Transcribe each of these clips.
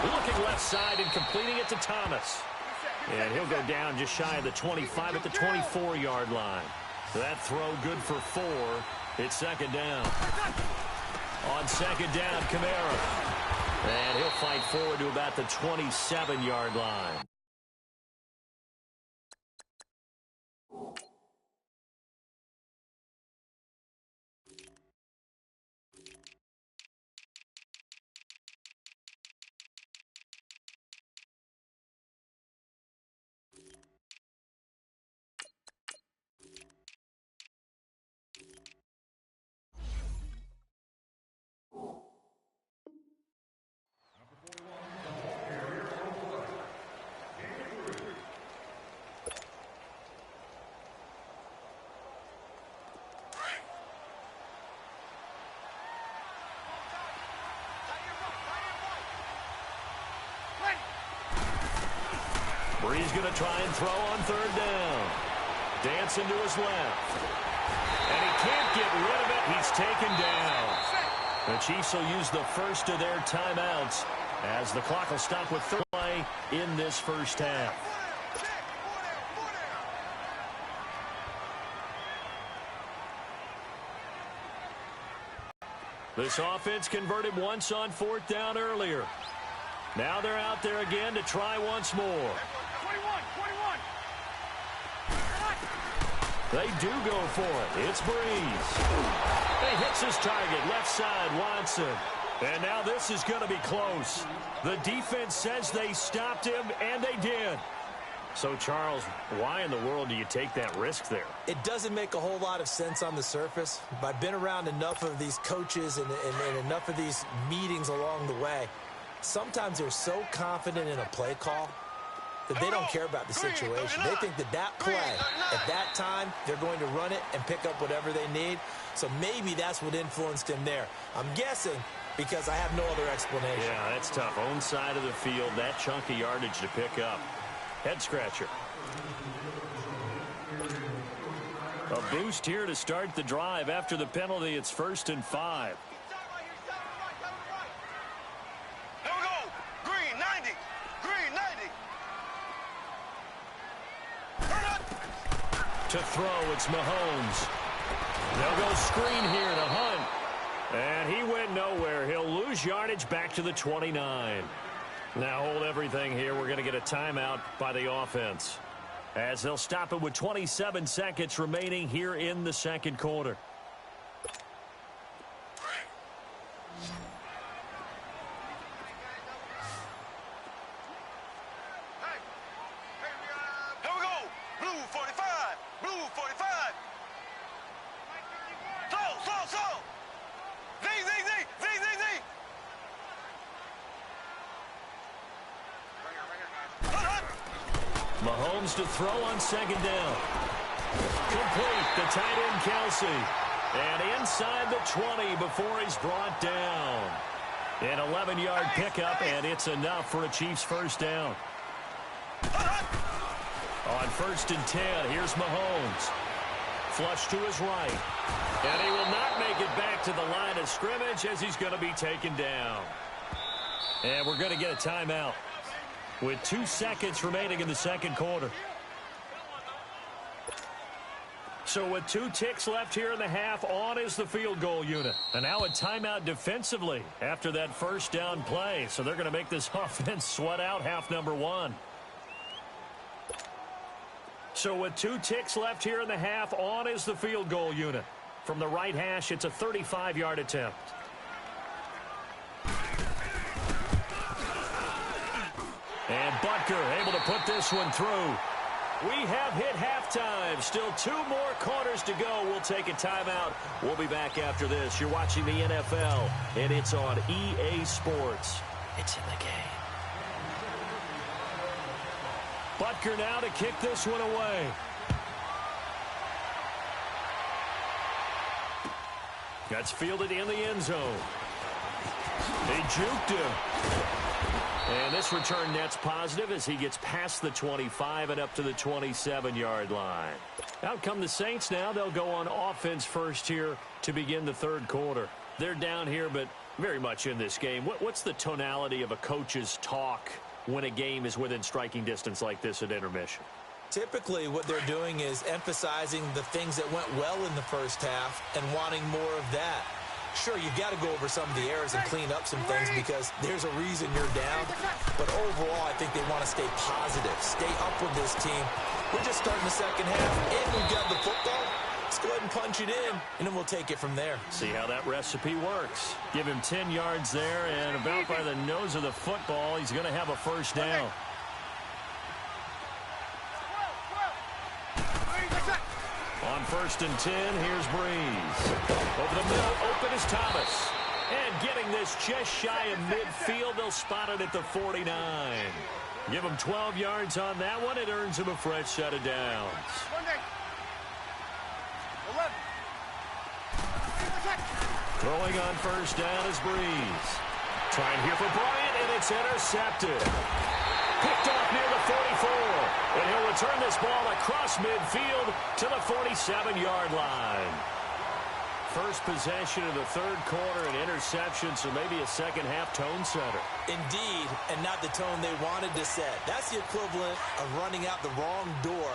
Looking left side and completing it to Thomas. And he'll go down just shy of the 25 at the 24-yard line. That throw good for 4. It's second down. On second down, Kamara. And he'll fight forward to about the 27-yard line. Bree's going to try and throw on third down. Dancing to his left. And he can't get rid of it. He's taken down. The Chiefs will use the first of their timeouts as the clock will stop with third play in this first half. This offense converted once on fourth down earlier. Now they're out there again to try once more. 21. They do go for it. It's Breeze. He hits his target, left side, Watson. And now this is going to be close. The defense says they stopped him, and they did. So, Charles, why in the world do you take that risk there? It doesn't make a whole lot of sense on the surface, but I've been around enough of these coaches and enough of these meetings along the way. Sometimes they're so confident in a play call that they don't care about the situation. They think that play, at that time, they're going to run it and pick up whatever they need. So maybe that's what influenced him there. I'm guessing because I have no other explanation. Yeah, that's tough. Own side of the field, that chunk of yardage to pick up. Head scratcher. A boost here to start the drive. After the penalty, it's 1st and 5. To throw, it's Mahomes. They'll go screen here to Hunt. And he went nowhere. He'll lose yardage back to the 29. Now hold everything here. We're going to get a timeout by the offense, as they'll stop it with 27 seconds remaining here in the second quarter. Mahomes to throw on second down. Complete, the tight end Kelsey. And inside the 20 before he's brought down. An 11-yard pickup, and it's enough for a Chiefs first down. On 1st and 10, here's Mahomes. Flush to his right. And he will not make it back to the line of scrimmage as he's going to be taken down. And we're going to get a timeout with 2 seconds remaining in the second quarter. So with 2 ticks left here in the half, on is the field goal unit. And now a timeout defensively after that first down play. So they're going to make this offense sweat out half number 1. So with 2 ticks left here in the half, on is the field goal unit. From the right hash, it's a 35-yard attempt. And Butker able to put this one through. We have hit halftime. Still 2 more quarters to go. We'll take a timeout. We'll be back after this. You're watching the NFL, and it's on EA Sports. It's in the game. Butker now to kick this one away. That's fielded in the end zone. They juked him. And this return net's positive as he gets past the 25 and up to the 27-yard line. Out come the Saints now. They'll go on offense first here to begin the third quarter. They're down here, but very much in this game. What's the tonality of a coach's talk when a game is within striking distance like this at intermission? Typically, what they're doing is emphasizing the things that went well in the first half and wanting more of that. Sure, you've got to go over some of the errors and clean up some things because there's a reason you're down. But overall, I think they want to stay positive, stay up with this team. We're just starting the second half, and we've got the football. Let's go ahead and punch it in, and then we'll take it from there. See how that recipe works. Give him 10 yards there, and about by the nose of the football, he's going to have a first down. On 1st and 10, here's Breeze. Over the middle, open is Thomas. And getting this just shy of midfield, they'll spot it at the 49. Give him 12 yards on that one. It earns him a fresh set of downs. Throwing on 1st down is Breeze. Trying here for Bryant, and it's intercepted. Picked off near the 44. And he'll return this ball across midfield to the 47-yard line. First possession of the third quarter, an interception, so maybe a second-half tone setter. Indeed, and not the tone they wanted to set. That's the equivalent of running out the wrong door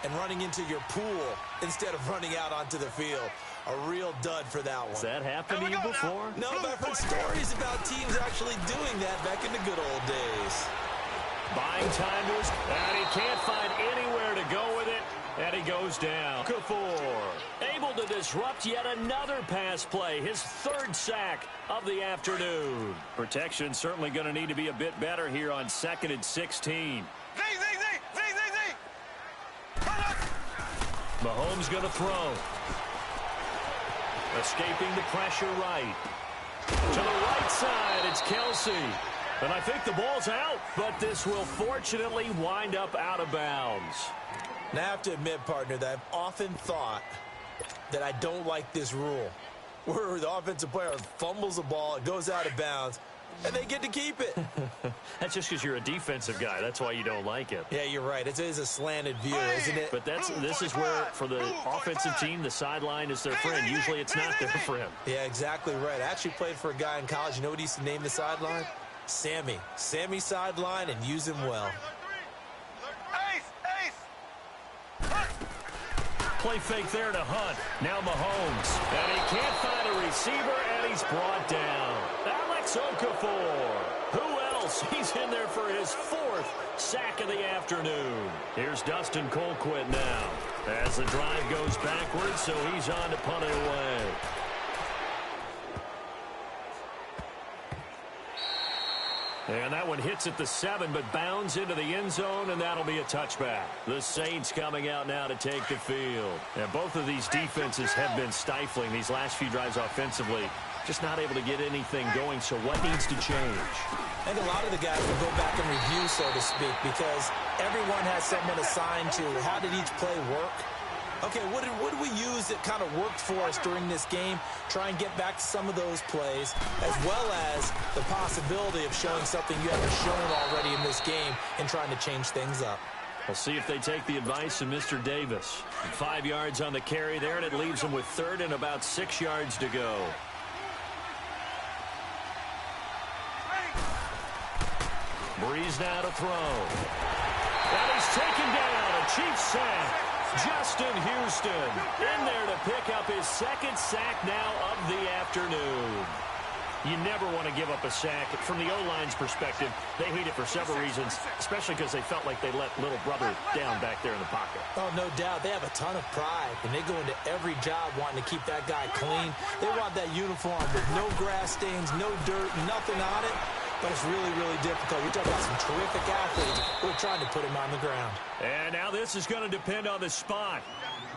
and running into your pool instead of running out onto the field. A real dud for that one. Has that happened to you before? No, but I've heard stories about teams actually doing that back in the good old days. Buying time to his, and he can't find anywhere to go with it, and he goes down. Kafour able to disrupt yet another pass play, his 3rd sack of the afternoon. Protection certainly going to need to be a bit better here on 2nd and 16. Mahomes going to throw. Escaping the pressure right. To the right side, it's Kelsey. And I think the ball's out, but this will fortunately wind up out of bounds. Now, I have to admit, partner, that I've often thought that I don't like this rule, where the offensive player fumbles the ball, it goes out of bounds, and they get to keep it. That's just because you're a defensive guy. That's why you don't like it. Yeah, you're right. It is a slanted view, isn't it? But this is where, for the offensive team, the sideline is their friend. Usually it's not their friend. Yeah, exactly right. I actually played for a guy in college. You know what he used to name the sideline? Sammy. Sammy sideline, and use him well. Play fake there to Hunt. Now Mahomes. And he can't find a receiver, and he's brought down. Alex Okafor. Who else? He's in there for his 4th sack of the afternoon. Here's Dustin Colquitt now. As the drive goes backwards, so he's on to punt it away. And that one hits at the 7, but bounds into the end zone, and that'll be a touchback. The Saints coming out now to take the field. And both of these defenses have been stifling these last few drives offensively. Just not able to get anything going, so what needs to change? I think a lot of the guys will go back and review, so to speak, because everyone has someone assigned to how did each play work. Okay, what did we use that kind of worked for us during this game? Try and get back to some of those plays, as well as the possibility of showing something you haven't shown already in this game and trying to change things up. We'll see if they take the advice of Mr. Davis. 5 yards on the carry there, and it leaves them with 3rd and about 6 yards to go. Breeze now to throw. And he's taken down. A Chiefs sack. Justin Houston in there to pick up his 2nd sack now of the afternoon. You never want to give up a sack. From the O-line's perspective, they hate it for several reasons, especially because they felt like they let little brother down back there in the pocket. Oh, no doubt. They have a ton of pride, and they go into every job wanting to keep that guy clean. They want that uniform with no grass stains, no dirt, nothing on it. But it's really, really difficult. We talk about some terrific athletes. We're trying to put him on the ground. And now this is going to depend on the spot.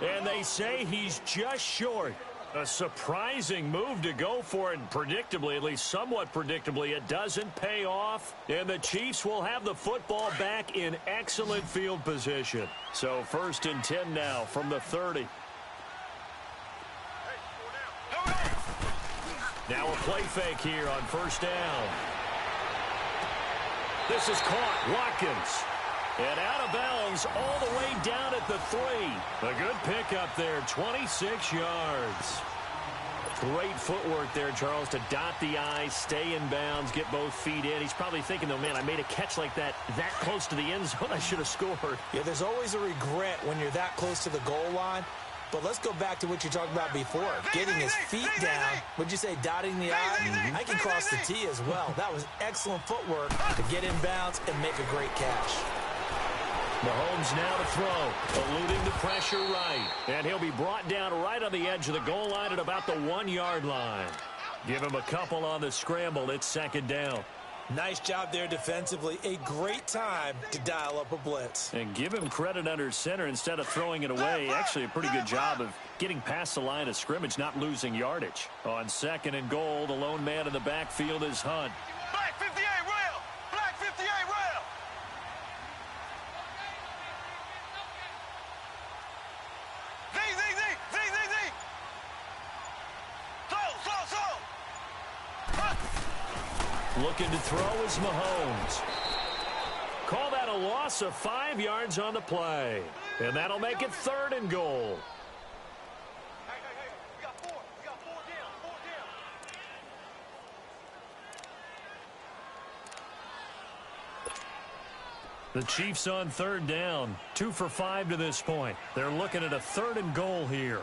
And they say he's just short. A surprising move to go for it. And predictably, at least somewhat predictably, it doesn't pay off. And the Chiefs will have the football back in excellent field position. So 1st and 10 now from the 30. Now a play fake here on 1st down. This is caught. Watkins. And out of bounds all the way down at the 3. A good pickup there, 26 yards. Great footwork there, Charles, to dot the I, stay in bounds, get both feet in. He's probably thinking, though, man, I made a catch like that close to the end zone. I should have scored. Yeah, there's always a regret when you're that close to the goal line. But let's go back to what you talked about before. Getting his feet down. Would you say dotting the I? I can cross the T as well. That was excellent footwork to get in bounds and make a great catch. Mahomes now to throw, eluding the pressure right. And he'll be brought down right on the edge of the goal line at about the 1-yard line. Give him a couple on the scramble. It's second down. Nice job there defensively. A great time to dial up a blitz. And give him credit under center instead of throwing it away. Actually a pretty good job of getting past the line of scrimmage, not losing yardage. On second and goal, the lone man in the backfield is Hunt. Black 58 rail! Black 58 rail! Z! Slow! Looking to throw is Mahomes. Call that a loss of 5 yards on the play. And that'll make it third and goal. Hey, we got four. We got four down. The Chiefs on third down. 2 for 5 to this point. They're looking at a third and goal here.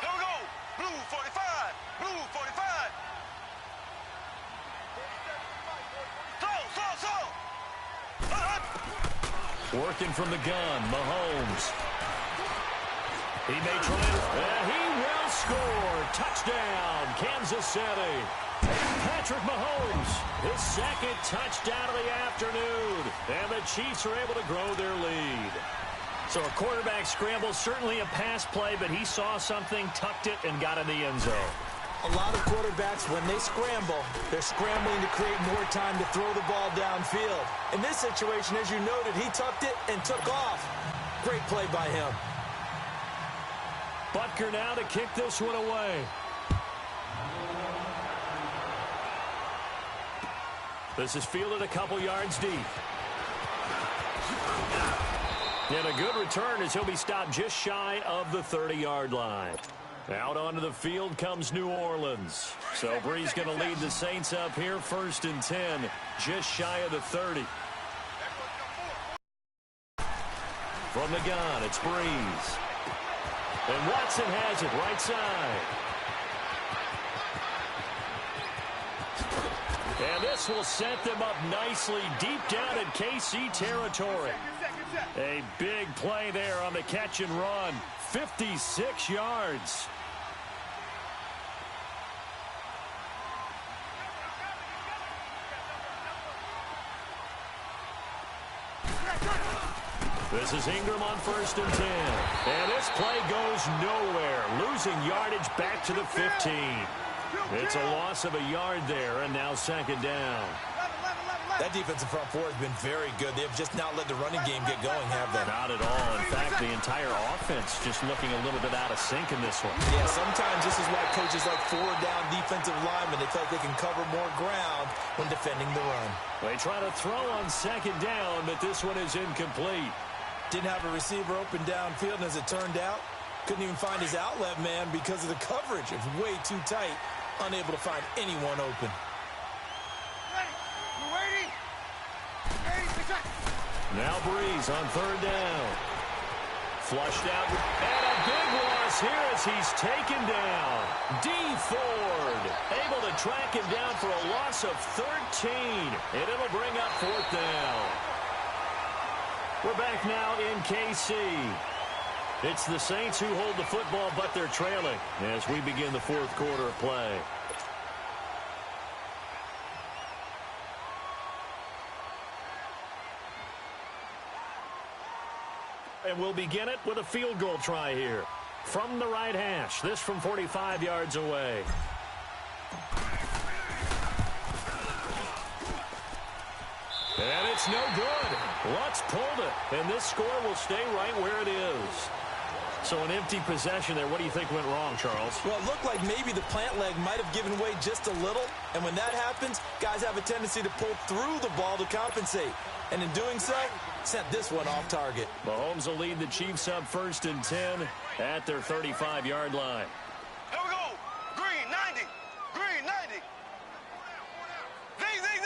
Go! Blue 45! Blue 45! Slow! Working from the gun, Mahomes. He may try and he will score. Touchdown, Kansas City. Patrick Mahomes, his second touchdown of the afternoon. And the Chiefs are able to grow their lead. So a quarterback scramble, certainly a pass play, but he saw something, tucked it, and got in the end zone. A lot of quarterbacks, when they scramble, they're scrambling to create more time to throw the ball downfield. In this situation, as you noted, he tucked it and took off. Great play by him. Butker now to kick this one away. This is fielded a couple yards deep. And a good return as he'll be stopped just shy of the 30-yard line. Out onto the field comes New Orleans. So Brees going to lead the Saints up here, 1st and 10, just shy of the 30. From the gun, it's Brees. And Watson has it right side. And this will set them up nicely deep down in KC territory. A big play there on the catch and run. 56 yards. This is Ingram on 1st and 10. And this play goes nowhere. Losing yardage back to the 15. It's a loss of a yard there, and now second down. That defensive front four has been very good. They've just not let the running game get going, have they? Not at all. In fact, the entire offense just looking a little bit out of sync in this one. Yeah, sometimes this is why coaches like four-down defensive linemen, they feel like they can cover more ground when defending the run. They try to throw on second down, but this one is incomplete. Didn't have a receiver open downfield, and as it turned out, couldn't even find his outlet man because of the coverage. It's way too tight, unable to find anyone open. Now Brees on third down. Flushed out. And a big loss here as he's taken down. D. Ford able to track him down for a loss of 13. And it'll bring up 4th down. We're back now in KC. It's the Saints who hold the football, but they're trailing as we begin the 4th quarter of play. And we'll begin it with a field goal try here. From the right hash. This from 45 yards away. And it's no good. Lutz pulled it. And this score will stay right where it is. So an empty possession there. What do you think went wrong, Charles? Well, it looked like maybe the plant leg might have given way just a little. And when that happens, guys have a tendency to pull through the ball to compensate. And in doing so, Sent this one off target. Mahomes will lead the Chiefs up 1st and 10 at their 35-yard line. Here we go. Green, 90. Green, 90. Z.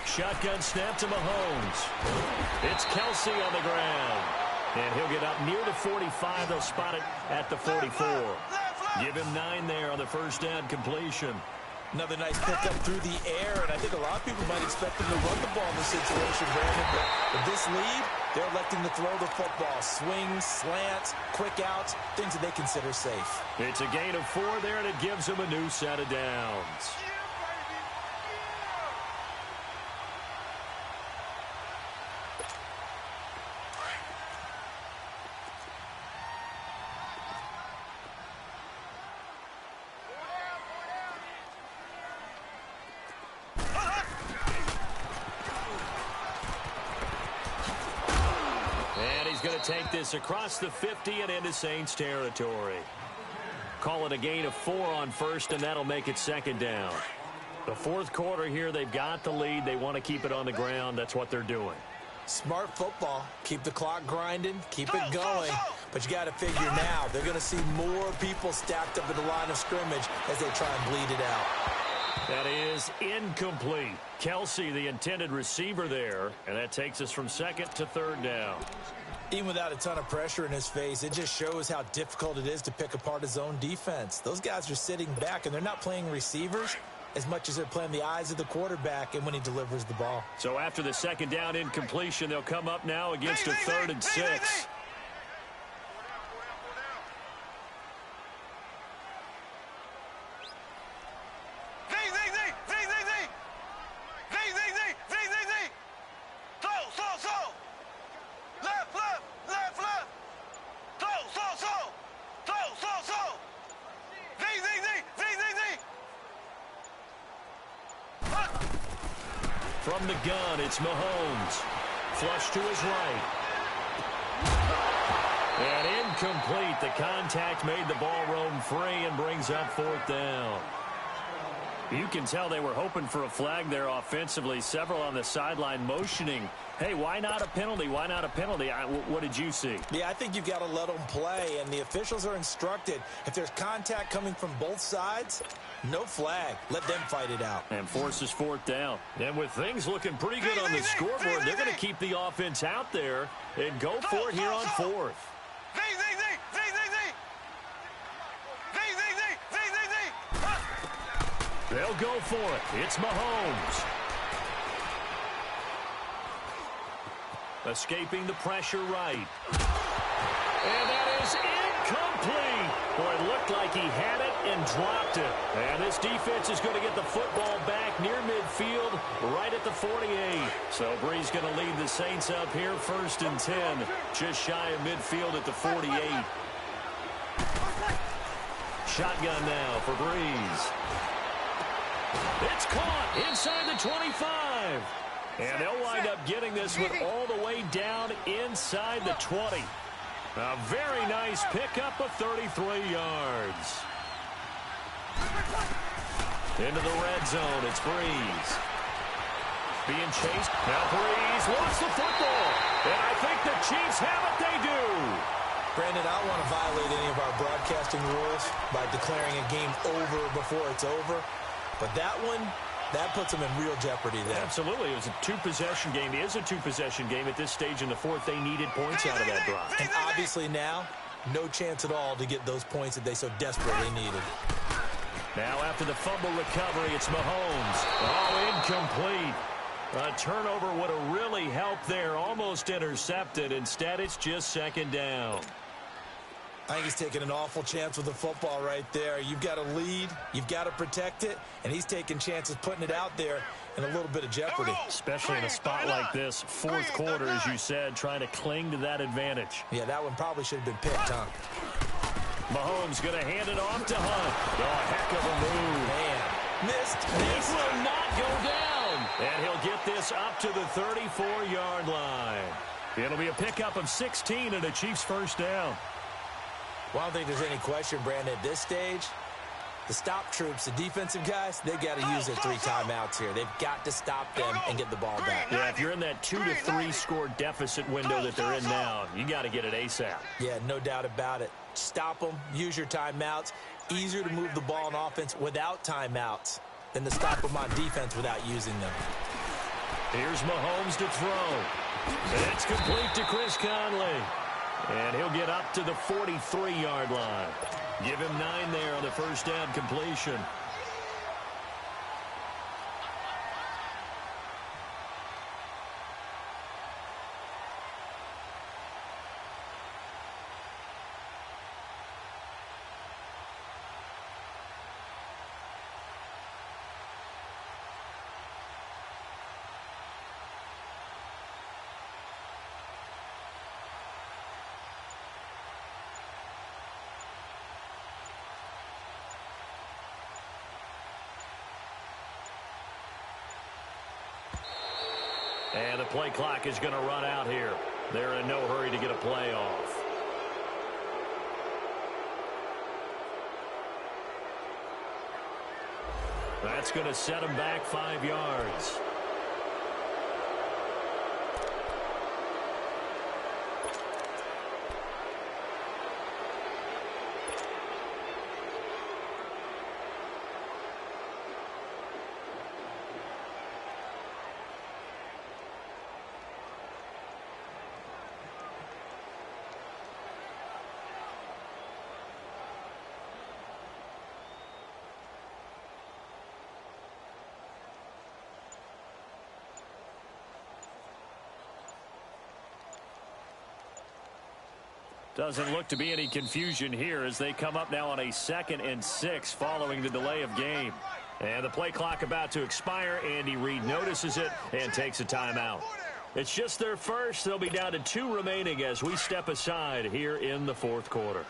Shotgun snap to Mahomes. It's Kelsey on the ground. And he'll get up near the 45. They'll spot it at the 44. Give him 9 there on the first down completion. Another nice pickup through the air, and I think a lot of people might expect him to run the ball in this situation, Brandon. But with this lead, they're electing to throw the football. Swings, slants, quick outs, things that they consider safe. It's a gain of 4 there, and it gives them a new set of downs. Take this across the 50 and into Saints territory. Call it a gain of 4 on first, and that'll make it 2nd down. The 4th quarter here, they've got the lead. They want to keep it on the ground. That's what they're doing. Smart football. Keep the clock grinding. Keep it going. But you got to figure now, they're going to see more people stacked up in the line of scrimmage as they try and bleed it out. That is incomplete. Kelsey, the intended receiver there, and that takes us from 2nd to 3rd down. Even without a ton of pressure in his face, it just shows how difficult it is to pick apart his own defense. Those guys are sitting back, and they're not playing receivers as much as they're playing the eyes of the quarterback and when he delivers the ball. So after the 2nd down incompletion, they'll come up now against a 3rd and 6. From the gun, it's Mahomes. Flush to his right. And incomplete. The contact made the ball roam free and brings up 4th down. You can tell they were hoping for a flag there offensively. Several on the sideline motioning. Hey, why not a penalty? Why not a penalty? What did you see? Yeah, I think you've got to let them play, and the officials are instructed. If there's contact coming from both sides, no flag. Let them fight it out. And forces 4th down. And with things looking pretty good on the scoreboard, they're going to keep the offense out there and go for it here on 4th. They'll go for it. It's Mahomes. Escaping the pressure right. And that is incomplete. Boy, it looked like he had it and dropped it. And this defense is going to get the football back near midfield, right at the 48. So Bree's going to lead the Saints up here 1st and 10, just shy of midfield at the 48. Shotgun now for Breeze. It's caught inside the 25. And they'll wind up getting this one all the way down inside the 20. A very nice pickup of 33 yards. Into the red zone, it's Breeze. Being chased. Now Breeze lost the football. And I think the Chiefs have it. They do. Brandon, I don't want to violate any of our broadcasting rules by declaring a game over before it's over. But that one, that puts them in real jeopardy there. Absolutely. It was a 2-possession game. It is a 2-possession game at this stage in the 4th. They needed points out of that drive. And obviously now, no chance at all to get those points that they so desperately needed. Now after the fumble recovery, it's Mahomes. Oh, incomplete. A turnover would have really helped there. Almost intercepted. Instead, it's just 2nd down. I think he's taking an awful chance with the football right there. You've got to lead, you've got to protect it, and he's taking chances putting it out there in a little bit of jeopardy. Especially in a spot like this, 4th quarter, as you said, trying to cling to that advantage. Yeah, that one probably should have been picked, huh? Mahomes going to hand it off to Hunt. Oh, heck of a move. Man, missed. This will not go down. And he'll get this up to the 34-yard line. It'll be a pickup of 16 and a Chiefs 1st down. Well, I don't think there's any question, Brandon, at this stage, The stop troops, the defensive guys, they got to use their 3 timeouts here. They've got to stop them and get the ball back. Yeah, if you're in that 2 to 3 score deficit window that they're in now, you got to get it ASAP. Yeah, no doubt about it. Stop them, use your timeouts. Easier to move the ball on offense without timeouts than to stop them on defense without using them. Here's Mahomes to throw. It's complete to Chris Conley. And he'll get up to the 43-yard line. Give him 9 there on the first down completion. And the play clock is going to run out here. They're in no hurry to get a play off. That's going to set them back 5 yards. Doesn't look to be any confusion here as they come up now on a 2nd and 6 following the delay of game. And the play clock about to expire. Andy Reid notices it and takes a timeout. It's just their first. They'll be down to 2 remaining as we step aside here in the 4th quarter.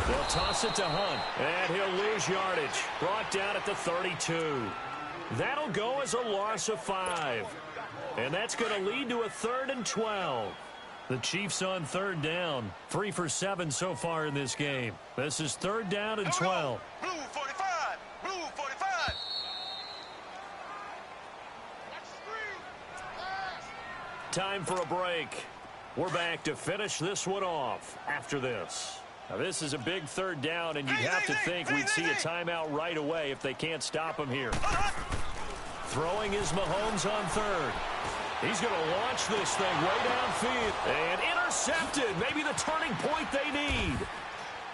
They'll toss it to Hunt, and he'll lose yardage. Brought down at the 32. That'll go as a loss of 5. And that's going to lead to a 3rd and 12. The Chiefs on 3rd down. 3 for 7 so far in this game. This is 3rd down and 12. Blue 45. Blue 45. Time for a break. We're back to finish this one off after this. Now, this is a big 3rd down, and you'd have to think we'd see a timeout right away if they can't stop him here. Throwing is Mahomes on 3rd. He's going to launch this thing way downfield. And intercepted. Maybe the turning point they need.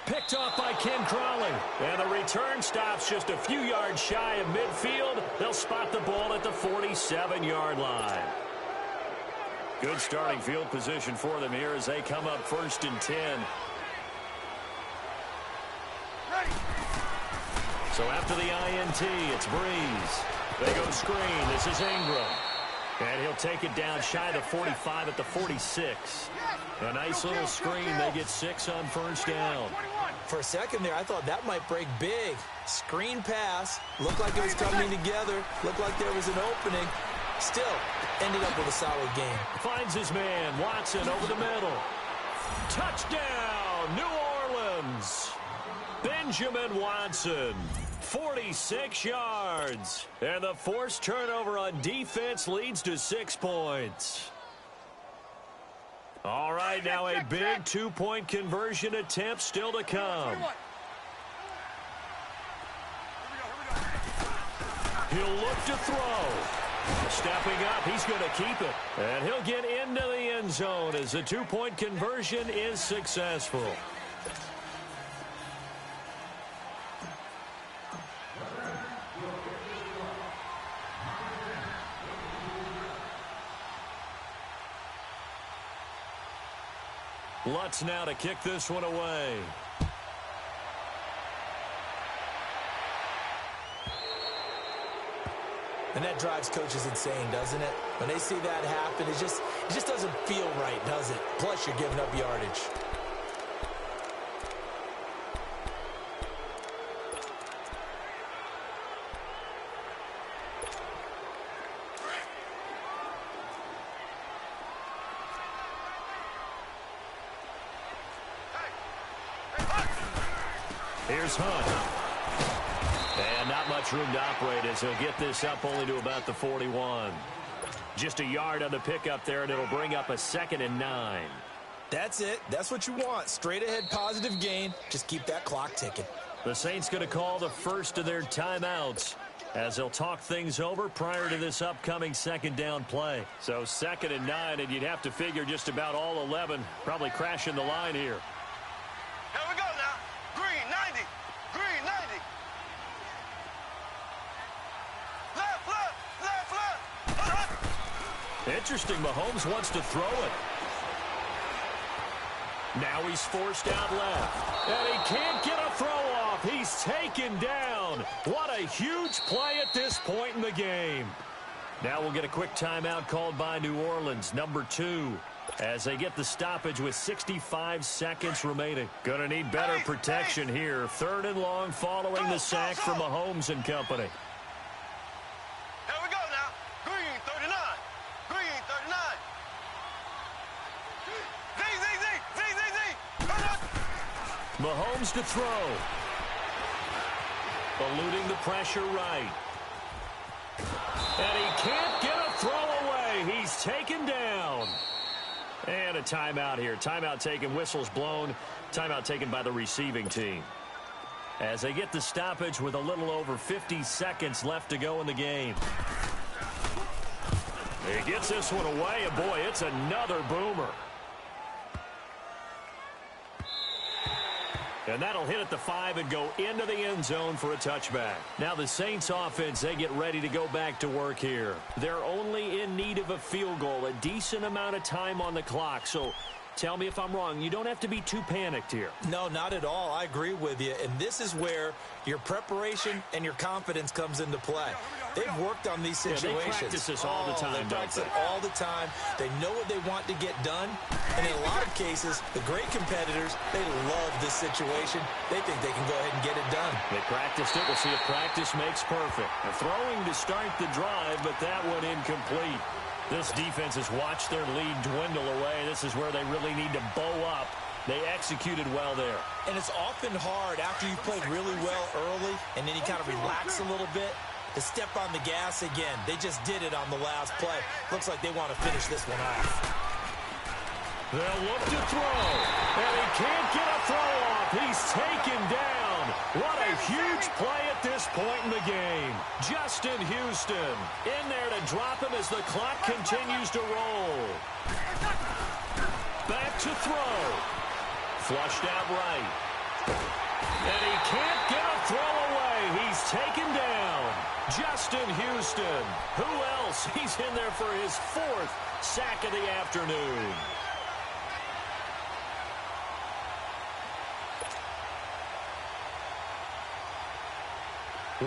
Picked off by Ken Crawley. And the return stops just a few yards shy of midfield. They'll spot the ball at the 47-yard line. Good starting field position for them here as they come up 1st and 10. So after the INT, it's Breeze. They go screen. This is Ingram. And he'll take it down shy of the 45 at the 46. A nice little screen. They get 6 on 1st down. For a second there, I thought that might break big. Screen pass. Looked like it was coming together. Looked like there was an opening. Still, ended up with a solid game. Finds his man, Watson, over the middle. Touchdown, New Orleans. Benjamin Watson, 46 yards. And the forced turnover on defense leads to 6 points. All right, now a big 2-point conversion attempt still to come. He'll look to throw. Stepping up, he's going to keep it. And he'll get into the end zone as the 2-point conversion is successful. Lutz now to kick this one away. And that drives coaches insane, doesn't it? When they see that happen, it just doesn't feel right, does it? Plus, you're giving up yardage. Here's Hunt. And not much room to operate as he'll get this up only to about the 41. Just a yard on the pickup there, and it'll bring up a 2nd and 9. That's it. That's what you want. Straight ahead positive gain. Just keep that clock ticking. The Saints going to call the first of their timeouts as they'll talk things over prior to this upcoming 2nd down play. So 2nd and 9, and you'd have to figure just about all 11 probably crashing the line here. Here we go now. Green 90. Green 90. Left, left, left, left. Interesting. Mahomes wants to throw it. Now he's forced out left. And he can't get a throw off. He's taken down. What a huge play at this point in the game. Now we'll get a quick timeout called by New Orleans, number 2, as they get the stoppage with 65 seconds remaining. Going to need better protection here. 3rd and long following the sack from Mahomes and company. Here we go now. Green 39. Green 39. Mahomes to throw. Eluding the pressure right. And he can't get a throw away. He's taken down. And a timeout here. Timeout taken, whistles blown. Timeout taken by the receiving team. As they get the stoppage with a little over 50 seconds left to go in the game. He gets this one away, and boy, it's another boomer. And that'll hit at the 5 and go into the end zone for a touchback. Now the Saints offense, they get ready to go back to work here. They're only in need of a field goal, a decent amount of time on the clock. So tell me if I'm wrong. You don't have to be too panicked here. No, not at all. I agree with you. And this is where your preparation and your confidence comes into play. They've worked on these situations. Yeah, they practice this all the time, they practice it all the time. They know what they want to get done. And in a lot of cases, the great competitors, they love this situation. They think they can go ahead and get it done. They practiced it. We'll see if practice makes perfect. They're throwing to start the drive, but that one incomplete. This defense has watched their lead dwindle away. This is where they really need to bow up. They executed well there. And it's often hard after you've played really well early and then you kind of relax a little bit to step on the gas again. They just did it on the last play. Looks like they want to finish this one off. They'll look to throw. And he can't get a throw off. He's taken down. What a huge play at this point in the game. Justin Houston in there to drop him as the clock continues to roll. Back to throw. Flushed out right. And he can't get a throw away. He's taken down. Justin Houston. Who else? He's in there for his 4th sack of the afternoon.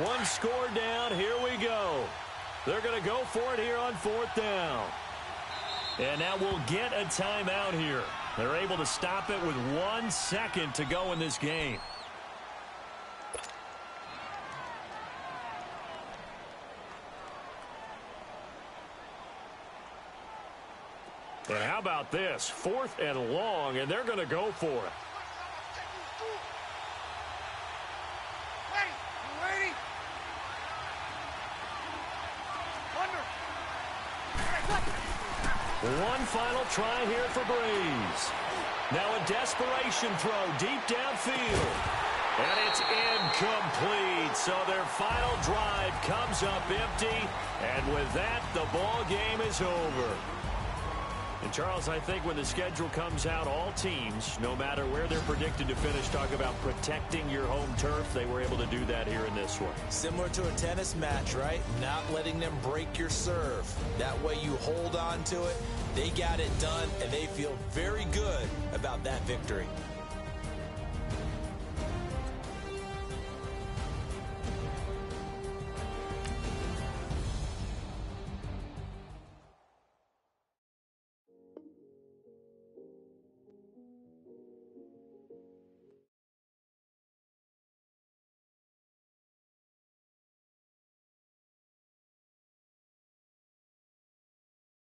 One score down. Here we go. They're going to go for it here on 4th down. And now we'll get a timeout here. They're able to stop it with 1 second to go in this game. And how about this? 4th and long, and they're going to go for it. One final try here for Breeze. Now a desperation throw deep downfield. And it's incomplete. So their final drive comes up empty. And with that, the ball game is over. And, Charles, I think when the schedule comes out, all teams, no matter where they're predicted to finish, talk about protecting your home turf. They were able to do that here in this one. Similar to a tennis match, right? Not letting them break your serve. That way you hold on to it. They got it done, and they feel very good about that victory.